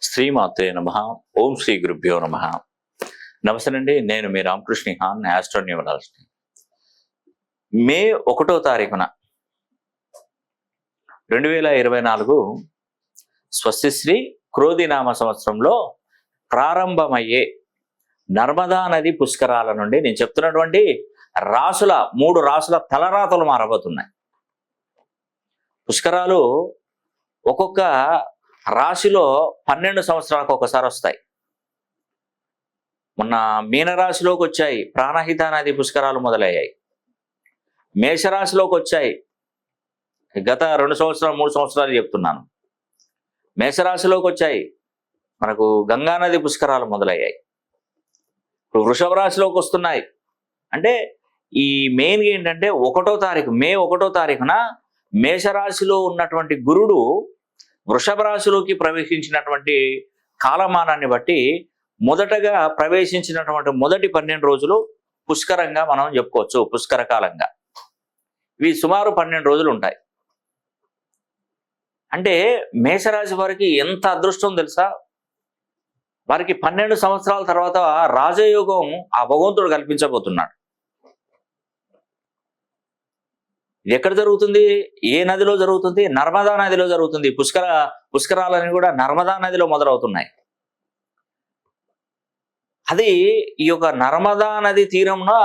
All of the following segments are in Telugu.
శ్రీమాత్రే నమః. ఓం శ్రీ గురుభ్యో నమః. నమస్తే అండి, నేను మీ రామకృష్ణ హాన్, ఆస్ట్రోన్యూమరాలజిస్ట్. మే 1వ తారీఖున 2024 స్వస్తిశ్రీ క్రోధినామ సంవత్సరంలో ప్రారంభమయ్యే నర్మదా నది పుష్కరాల నుండి నేను చెప్తున్నటువంటి రాసుల 3 రాసుల తలరాతలు మారబోతున్నాయి. పుష్కరాలు ఒక్కొక్క రాశిలో 12 సంవత్సరాలకు ఒకసారి వస్తాయి. మొన్న మీనరాశిలోకి వచ్చాయి, ప్రాణహిత నది పుష్కరాలు మొదలయ్యాయి. మేషరాశిలోకి వచ్చాయి, గత 2 సంవత్సరాలు 3 సంవత్సరాలు చెప్తున్నాను. మేషరాశిలోకి వచ్చాయి, మనకు గంగా నది పుష్కరాలు మొదలయ్యాయి. ఇప్పుడు వృషభ రాశిలోకి వస్తున్నాయి. అంటే ఈ మెయిన్గా ఏంటంటే మే 1వ తారీఖున మేషరాశిలో ఉన్నటువంటి గురుడు వృషభ రాశిలోకి ప్రవేశించినటువంటి కాలమానాన్ని బట్టి మొదటగా ప్రవేశించినటువంటి మొదటి 12 రోజులు పుష్కరంగా మనం చెప్పుకోవచ్చు, పుష్కర కాలంగా. ఇవి సుమారు 12 రోజులు ఉంటాయి. అంటే మేషరాశి వారికి ఎంత అదృష్టం తెలుసా? వారికి 12 సంవత్సరాల తర్వాత రాజయోగం ఆ భగవంతుడు కల్పించబోతున్నాడు. ఇది ఎక్కడ జరుగుతుంది? ఏ నదిలో జరుగుతుంది? నర్మదా నదిలో జరుగుతుంది. పుష్కరాలని కూడా నర్మదా నదిలో మొదలవుతున్నాయి. అది ఈ యొక్క నర్మదా నది తీరంలో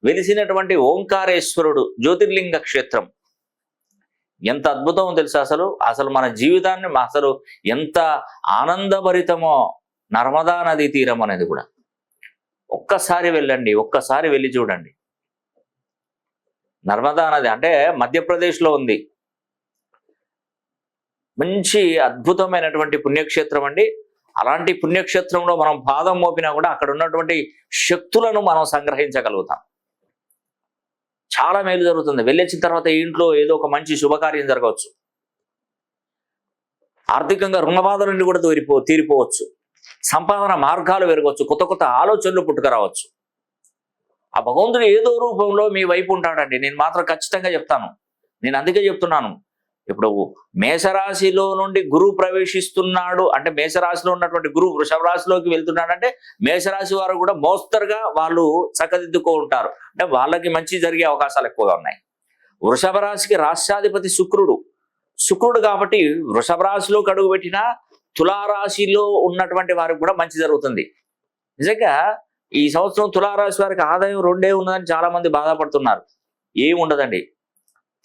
వెలిసినటువంటి ఓంకారేశ్వరుడు జ్యోతిర్లింగ క్షేత్రం. ఎంత అద్భుతం తెలుసా? అసలు మన జీవితాన్ని అసలు ఎంత ఆనందభరితమో నర్మదా నది తీరం అనేది కూడా. ఒక్కసారి వెళ్ళండి, ఒక్కసారి వెళ్ళి చూడండి. నర్మదా నది అంటే మధ్యప్రదేశ్లో ఉంది. మంచి అద్భుతమైనటువంటి పుణ్యక్షేత్రం అండి. అలాంటి పుణ్యక్షేత్రంలో మనం పాదం మోపినా కూడా అక్కడ ఉన్నటువంటి శక్తులను మనం సంగ్రహించగలుగుతాం. చాలా మేలు జరుగుతుంది. వెళ్ళొచ్చిన తర్వాత ఇంట్లో ఏదో ఒక మంచి శుభకార్యం జరగవచ్చు. ఆర్థికంగా రుణబాధల నుండి కూడా తీరిపోవచ్చు. సంపాదన మార్గాలు పెరగవచ్చు. కొత్త కొత్త ఆలోచనలు పుట్టుకురావచ్చు. ఆ భగవంతుడు ఏదో రూపంలో మీ వైపు ఉంటాడండి. నేను మాత్రం ఖచ్చితంగా చెప్తాను. నేను అందుకే చెప్తున్నాను. ఇప్పుడు మేషరాశిలో నుండి గురువు ప్రవేశిస్తున్నాడు అంటే, మేషరాశిలో ఉన్నటువంటి గురువు వృషభ రాశిలోకి వెళ్తున్నాడంటే మేషరాశి వారు కూడా మోస్తరుగా వాళ్ళు చక్కదిద్దుకో ఉంటారు. అంటే వాళ్ళకి మంచి జరిగే అవకాశాలు ఎక్కువగా ఉన్నాయి. వృషభ రాశికి రాష్ట్రాధిపతి శుక్రుడు కాబట్టి వృషభ రాశిలోకి అడుగుపెట్టినా తులారాశిలో ఉన్నటువంటి వారికి కూడా మంచి జరుగుతుంది. నిజంగా ఈ సంవత్సరం తులారాశి వారికి ఆదాయం 2 ఉన్నదని చాలా మంది బాధపడుతున్నారు. ఏముండదండి.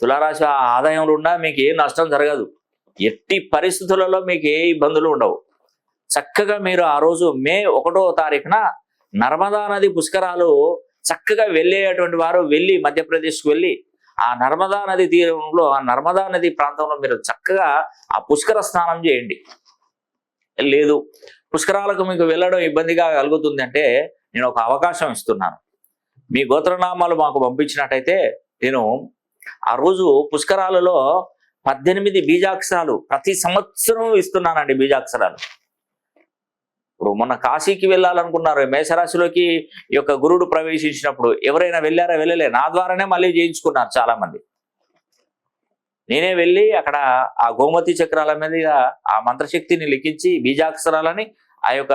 తులారాశి ఆదాయంలో ఉన్నా మీకు ఏ నష్టం జరగదు. ఎట్టి పరిస్థితులలో మీకు ఏ ఇబ్బందులు ఉండవు. చక్కగా మీరు ఆ రోజు మే 1వ తారీఖున నర్మదా నది పుష్కరాలు చక్కగా వెళ్ళేటువంటి వారు వెళ్ళి మధ్యప్రదేశ్కి వెళ్ళి ఆ నర్మదా నది తీరంలో, ఆ నర్మదా నది ప్రాంతంలో మీరు చక్కగా ఆ పుష్కర స్నానం చేయండి. లేదు పుష్కరాలకు మీకు వెళ్ళడం ఇబ్బందిగా కలుగుతుంది అంటే నేను ఒక అవకాశం ఇస్తున్నాను. మీ గోత్రనామాలు మాకు పంపించినట్టయితే నేను ఆ రోజు పుష్కరాలలో 18 బీజాక్షరాలు ప్రతి సంవత్సరం ఇస్తున్నానండి. బీజాక్షరాలు ఇప్పుడు మొన్న కాశీకి వెళ్ళాలనుకున్నారు, మేషరాశిలోకి ఈ యొక్క గురుడు ప్రవేశించినప్పుడు ఎవరైనా వెళ్ళారా? వెళ్ళలే. నా ద్వారానే మళ్ళీ చేయించుకున్నారు చాలా మంది. నేనే వెళ్ళి అక్కడ ఆ గోమతి చక్రాల మీద ఆ మంత్రశక్తిని లిఖించి బీజాక్షరాలని ఆ యొక్క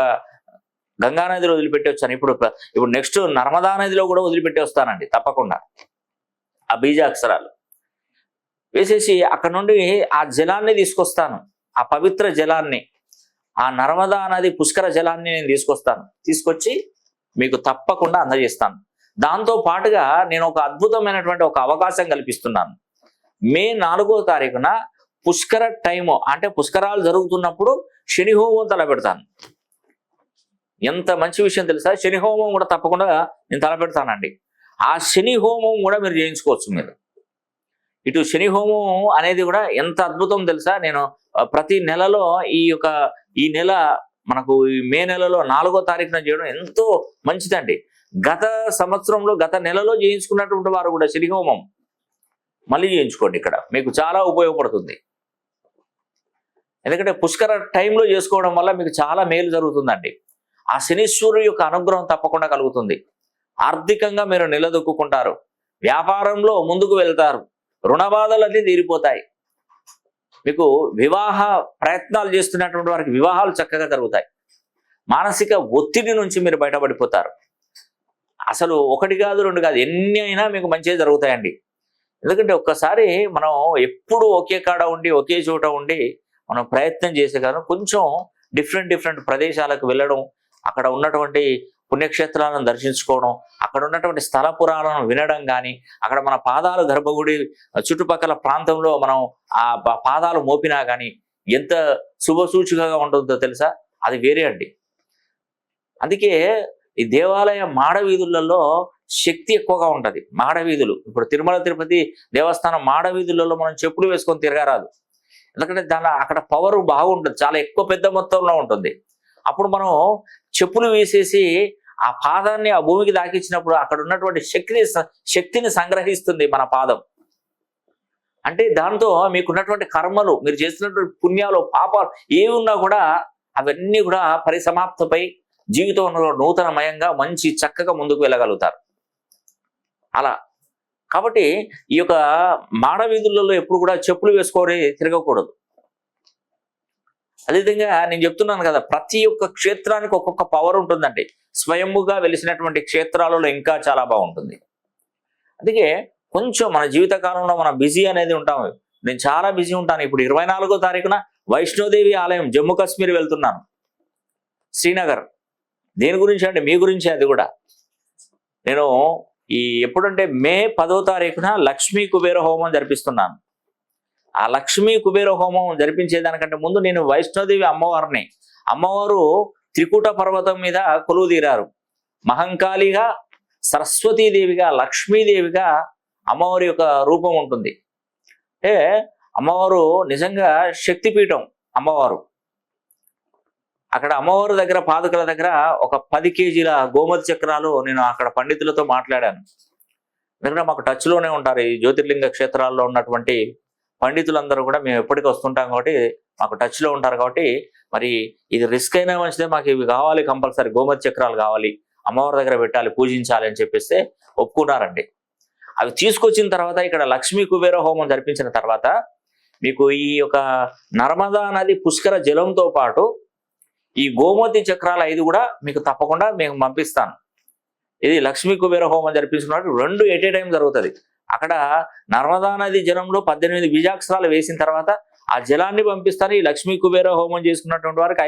గంగా నదిలో వదిలిపెట్టి వచ్చాను. ఇప్పుడు నెక్స్ట్ నర్మదా నదిలో కూడా వదిలిపెట్టి వస్తానండి తప్పకుండా. ఆ బీజాక్షరాలు వేసేసి అక్కడ నుండి ఆ జలాన్ని తీసుకొస్తాను. ఆ పవిత్ర జలాన్ని, ఆ నర్మదా నది పుష్కర జలాన్ని నేను తీసుకొచ్చి మీకు తప్పకుండా అందజేస్తాను. దాంతో పాటుగా నేను ఒక అద్భుతమైనటువంటి ఒక అవకాశం కల్పిస్తున్నాను. మే 4వ తారీఖున పుష్కర టైము అంటే పుష్కరాలు జరుగుతున్నప్పుడు శని హోమం తలపెడతాను. ఎంత మంచి విషయం తెలుసా? శని హోమం కూడా తప్పకుండా నేను తలపెడతానండి. ఆ శని హోమం కూడా మీరు చేయించుకోవచ్చు. మీరు ఇటు శని హోమం అనేది కూడా ఎంత అద్భుతం తెలుసా? నేను ప్రతి నెలలో ఈ నెల మనకు ఈ మే నెలలో 4వ తారీఖున చేయడం ఎంతో మంచిదండి. గత సంవత్సరంలో గత నెలలో చేయించుకున్నటువంటి వారు కూడా శని హోమం మళ్ళీ చేయించుకోండి. ఇక్కడ మీకు చాలా ఉపయోగపడుతుంది. ఎందుకంటే పుష్కర టైంలో చేసుకోవడం వల్ల మీకు చాలా మేలు జరుగుతుందండి. ఆ శనీశ్వరుడు యొక్క అనుగ్రహం తప్పకుండా కలుగుతుంది. ఆర్థికంగా మీరు నిలదొక్కుంటారు. వ్యాపారంలో ముందుకు వెళ్తారు. రుణ బాధలన్నీ తీరిపోతాయి. మీకు వివాహ ప్రయత్నాలు చేస్తున్నటువంటి వారికి వివాహాలు చక్కగా జరుగుతాయి. మానసిక ఒత్తిడి నుంచి మీరు బయటపడిపోతారు. అసలు ఒకటి కాదు, రెండు కాదు, ఎన్ని అయినా మీకు మంచిగా జరుగుతాయండి. ఎందుకంటే ఒక్కసారి మనం ఎప్పుడు ఒకే కాడ ఉండి ఒకే చోట ఉండి మనం ప్రయత్నం చేసే కాదు, కొంచెం డిఫరెంట్ ప్రదేశాలకు వెళ్ళడం, అక్కడ ఉన్నటువంటి పుణ్యక్షేత్రాలను దర్శించుకోవడం, అక్కడ ఉన్నటువంటి స్థల పురాణాలను వినడం కానీ, అక్కడ మన పాదాలు గర్భగుడి చుట్టుపక్కల ప్రాంతంలో మనం ఆ పాదాలు మోపినా కానీ ఎంత శుభసూచికగా ఉంటుందో తెలుసా? అది వేరే అండి. అందుకే ఈ దేవాలయ మాడవీధులలో శక్తి ఎక్కువగా ఉంటది. మాడవీధులు, ఇప్పుడు తిరుమల తిరుపతి దేవస్థానం మాడవీధులలో మనం చెప్పులు వేసుకొని తిరగరాదు. ఎందుకంటే అక్కడ పవర్ బాగుంటుంది, చాలా ఎక్కువ పెద్ద మొత్తంలో ఉంటుంది. అప్పుడు మనం చెప్పులు వేసేసి ఆ పాదాన్ని ఆ భూమికి దాకించినప్పుడు అక్కడ ఉన్నటువంటి శక్తిని సంగ్రహిస్తుంది మన పాదం. అంటే దాంతో మీకున్నటువంటి కర్మలు, మీరు చేసినటువంటి పుణ్యాలు, పాపాలు ఏవి ఉన్నా కూడా అవన్నీ కూడా పరిసమాప్తపై జీవితంలో నూతనమయంగా మంచి చక్కగా ముందుకు వెళ్ళగలుగుతారు. అలా కాబట్టి ఈ యొక్క మాడవీధులలో ఎప్పుడు కూడా చెప్పులు వేసుకొని తిరగకూడదు. అదేవిధంగా నేను చెప్తున్నాను కదా, ప్రతి ఒక్క క్షేత్రానికి ఒక్కొక్క పవర్ ఉంటుందండి. స్వయంగా వెలిసినటువంటి క్షేత్రాలలో ఇంకా చాలా బాగుంటుంది. అందుకే కొంచెం మన జీవిత కాలంలో మనం బిజీ అనేది ఉంటాం. నేను చాలా బిజీ ఉంటాను. ఇప్పుడు 24వ తారీఖున వైష్ణోదేవి ఆలయం జమ్మూ కాశ్మీర్ వెళ్తున్నాను, శ్రీనగర్. దేని గురించి అంటే మీ గురించి. అది కూడా నేను ఎప్పుడంటే మే 10వ తారీఖున లక్ష్మీ కుబేర హోమం జరిపిస్తున్నాను. ఆ లక్ష్మీ కుబేర హోమం జరిపించేదానికంటే ముందు నేను వైష్ణోదేవి అమ్మవారిని, అమ్మవారు త్రికూట పర్వతం మీద కొలువు తీరారు. మహంకాళిగా, సరస్వతీదేవిగా, లక్ష్మీదేవిగా అమ్మవారి యొక్క రూపం ఉంటుంది. అంటే అమ్మవారు నిజంగా శక్తిపీఠం. అమ్మవారు అక్కడ అమ్మవారి దగ్గర పాదుకల దగ్గర ఒక 10 కేజీల గోమతి చక్రాలు నేను అక్కడ పండితులతో మాట్లాడాను. ఎందుకంటే మాకు టచ్లోనే ఉంటారు ఈ జ్యోతిర్లింగ క్షేత్రాల్లో ఉన్నటువంటి పండితులందరూ కూడా. మేము ఎప్పటికీ వస్తుంటాం కాబట్టి మాకు టచ్లో ఉంటారు. కాబట్టి మరి ఇది రిస్క్ అయినా మంచిదే, మాకు ఇవి కావాలి, కంపల్సరీ గోమతి చక్రాలు కావాలి, అమ్మవారి దగ్గర పెట్టాలి, పూజించాలి అని చెప్పేస్తే ఒప్పుకున్నారండి. అవి తీసుకొచ్చిన తర్వాత ఇక్కడ లక్ష్మీ కుబేర హోమం జరిపించిన తర్వాత మీకు ఈ యొక్క నర్మదా నది పుష్కర జలంతో పాటు ఈ గోమతి చక్రాల 5 కూడా మీకు తప్పకుండా మేము పంపిస్తాను. ఇది లక్ష్మీ కుబేర హోమం జరిపించుకున్నట్టు 2 ఎట్ ఏ టైం జరుగుతుంది. అక్కడ నర్మదా నది జలంలో 18 బీజాక్షరాలు వేసిన తర్వాత ఆ జలాన్ని పంపిస్తాను. ఈ లక్ష్మీ కుబేర హోమం చేసుకున్నటువంటి వారికి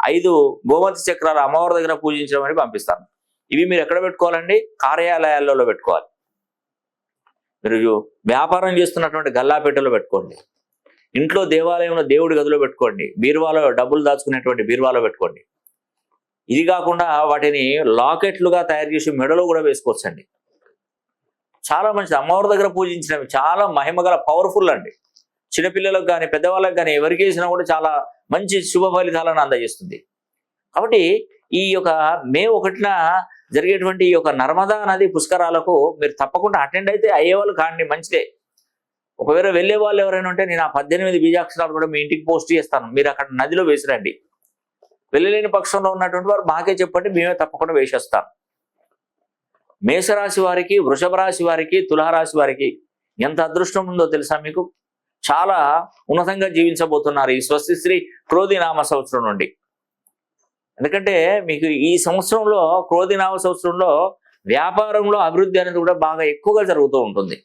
5 గోమతి చక్రాలు అమ్మవారి దగ్గర పూజించడం అని పంపిస్తాను. ఇవి మీరు ఎక్కడ పెట్టుకోవాలండి? కార్యాలయాలలో పెట్టుకోవాలి. మీరు వ్యాపారం చేస్తున్నటువంటి గల్లాపేటలో పెట్టుకోండి, ఇంట్లో దేవాలయంలో దేవుడి గదిలో పెట్టుకోండి, బీరువాలో డబ్బులు దాచుకునేటువంటి బీరువాలో పెట్టుకోండి. ఇది కాకుండా వాటిని లాకెట్లుగా తయారు చేసి మెడలో కూడా వేసుకోవచ్చండి. చాలా మంచిది. అమ్మవారి దగ్గర పూజించినవి చాలా మహిమగల పవర్ఫుల్ అండి. చిన్నపిల్లలకు కానీ పెద్దవాళ్ళకి కానీ ఎవరికి వేసినా కూడా చాలా మంచి శుభ ఫలితాలను అందజేస్తుంది. కాబట్టి ఈ యొక్క మే 1న జరిగేటువంటి ఈ యొక్క నర్మదా నది పుష్కరాలకు మీరు తప్పకుండా అటెండ్ అయితే అయ్యేవాళ్ళు కాండి, మంచిదే. ఒకవేళ వెళ్ళే వాళ్ళు ఎవరైనా ఉంటే నేను ఆ 18 బీజాక్షరాలు కూడా మీ ఇంటికి పోస్ట్ చేస్తాను, మీరు అక్కడ నదిలో వేసిరండి. వెళ్ళలేని పక్షంలో ఉన్నటువంటి వారు మాకే చెప్పండి, మేమే తప్పకుండా వేసేస్తాం. మేషరాశి వారికి, వృషభ రాశి వారికి, తులారాశి వారికి ఎంత అదృష్టం ఉందో తెలుసా మీకు? చాలా ఉన్నతంగా జీవించబోతున్నారు ఈ స్వస్తిశ్రీ క్రోధినామ సంవత్సరం నుండి. ఎందుకంటే మీకు ఈ సంవత్సరంలో, క్రోధినామ సంవత్సరంలో వ్యాపారంలో అభివృద్ధి అనేది కూడా బాగా ఎక్కువగా జరుగుతూ ఉంటుంది.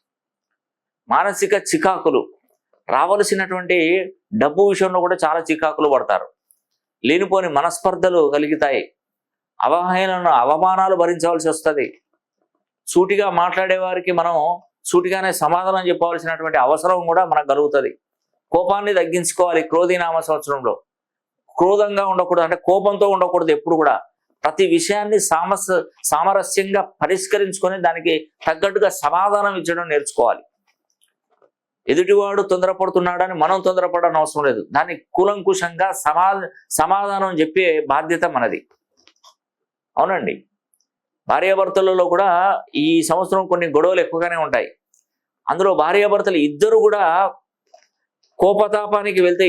మానసిక చికాకులు, రావలసినటువంటి డబ్బు విషయంలో కూడా చాలా చికాకులు పడతారు. లేనిపోని మనస్పర్ధలు కలుగుతాయి. అవమానాలు భరించవలసి వస్తుంది. సూటిగా మాట్లాడే వారికి మనం సూటిగానే సమాధానం చెప్పవలసినటువంటి అవసరం కూడా మనకు కలుగుతుంది. కోపాన్ని తగ్గించుకోవాలి. క్రోధినామ సంవత్సరంలో క్రోధంగా ఉండకూడదు, అంటే కోపంతో ఉండకూడదు. ఎప్పుడు కూడా ప్రతి విషయాన్ని సామరస్యంగా పరిష్కరించుకొని దానికి తగ్గట్టుగా సమాధానం ఇచ్చడం నేర్చుకోవాలి. ఎదుటివాడు తొందరపడుతున్నాడని మనం తొందరపడని అవసరం లేదు. దాన్ని కూలంకుషంగా సమాధానం చెప్పే బాధ్యత మనది. అవునండి. భార్యాభర్తలలో కూడా ఈ సంవత్సరం కొన్ని గొడవలు ఎక్కువగానే ఉంటాయి. అందులో భార్యాభర్తలు ఇద్దరు కూడా కోపతాపానికి వెళ్తే,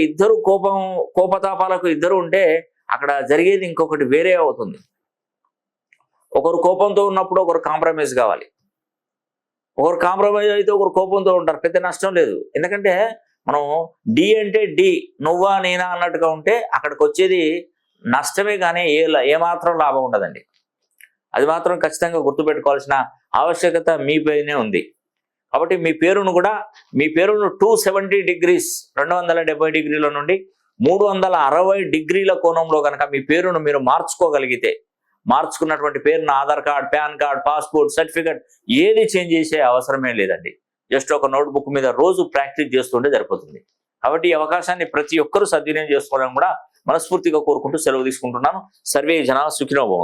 కోపతాపాలకు ఇద్దరు ఉంటే అక్కడ జరిగేది ఇంకొకటి వేరే అవుతుంది. ఒకరు కోపంతో ఉన్నప్పుడు ఒకరు కాంప్రమైజ్ కావాలి. ఒకరు కాంప్రమైజ్ అయితే ఒకరు కోపంతో ఉంటారు, పెద్ద నష్టం లేదు. ఎందుకంటే మనం డి అంటే డి, నువ్వా నేనా అన్నట్టుగా ఉంటే అక్కడికి వచ్చేది నష్టమే కానీ ఏమాత్రం లాభం ఉండదండి. అది మాత్రం ఖచ్చితంగా గుర్తుపెట్టుకోవాల్సిన ఆవశ్యకత మీ పైనే ఉంది. కాబట్టి మీ పేరును 270 డిగ్రీస్ 270 డిగ్రీల నుండి 360 డిగ్రీల కోణంలో కనుక మీ పేరును మీరు మార్చుకోగలిగితే, మార్చుకున్నటువంటి పేరును Aadhaar card, pan card, passport, certificate ఏది చేంజ్ చేసే అవసరమే లేదండి. జస్ట్ ఒక నోట్బుక్ మీద రోజు ప్రాక్టీస్ చేస్తుంటే సరిపోతుంది. కాబట్టి ఈ అవకాశాన్ని ప్రతి ఒక్కరూ సద్వినియోగం చేసుకోవడం కూడా మనస్ఫూర్తిగా కోరుకుంటూ సెలవు తీసుకుంటున్నాను. సర్వే జనా సుఖినో భవంతు.